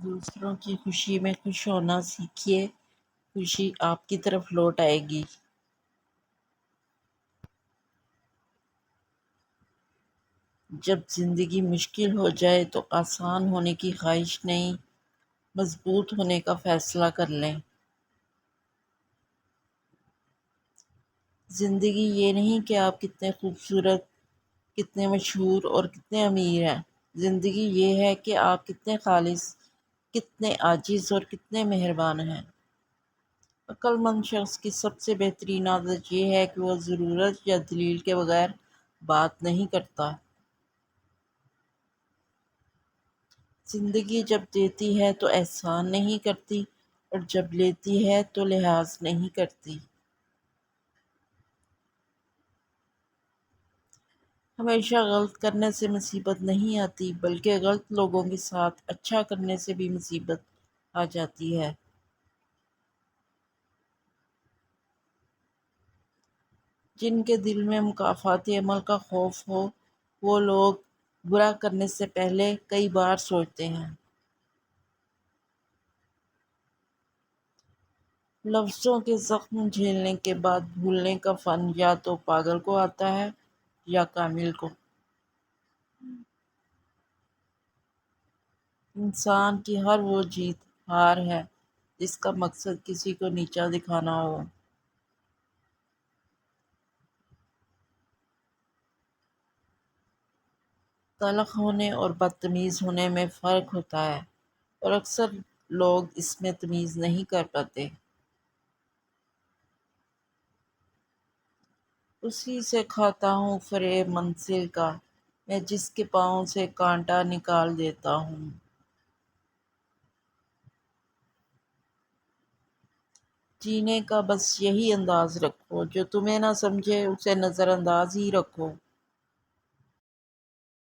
دوسروں کی خوشی میں خوش ہونا سیکھیے، خوشی آپ کی طرف لوٹ آئے گی۔ جب زندگی مشکل ہو جائے تو آسان ہونے کی خواہش نہیں، مضبوط ہونے کا فیصلہ کر لیں۔ زندگی یہ نہیں کہ آپ کتنے خوبصورت، کتنے مشہور اور کتنے امیر ہیں۔ زندگی یہ ہے کہ آپ کتنے خالص، کتنے عاجز اور کتنے مہربان ہیں۔ عقل مند شخص کی سب سے بہترین عادت یہ ہے کہ وہ ضرورت یا دلیل کے بغیر بات نہیں کرتا۔ زندگی جب دیتی ہے تو احسان نہیں کرتی، اور جب لیتی ہے تو لحاظ نہیں کرتی۔ ہمیشہ غلط کرنے سے مصیبت نہیں آتی، بلکہ غلط لوگوں کے ساتھ اچھا کرنے سے بھی مصیبت آ جاتی ہے۔ جن کے دل میں مکافات عمل کا خوف ہو، وہ لوگ برا کرنے سے پہلے کئی بار سوچتے ہیں۔ لفظوں کے زخم جھیلنے کے بعد بھولنے کا فن یا تو پاگل کو آتا ہے یا کامل کو۔ انسان کی ہر وہ جیت ہار ہے جس کا مقصد کسی کو نیچا دکھانا ہو۔ تلخ ہونے اور بدتمیز ہونے میں فرق ہوتا ہے، اور اکثر لوگ اس میں تمیز نہیں کر پاتے۔ اسی سے کھاتا ہوں فریب منزل کا، میں جس کے پاؤں سے کانٹا نکال دیتا ہوں۔ جینے کا بس یہی انداز رکھو، جو تمہیں نہ سمجھے اسے نظر انداز ہی رکھو۔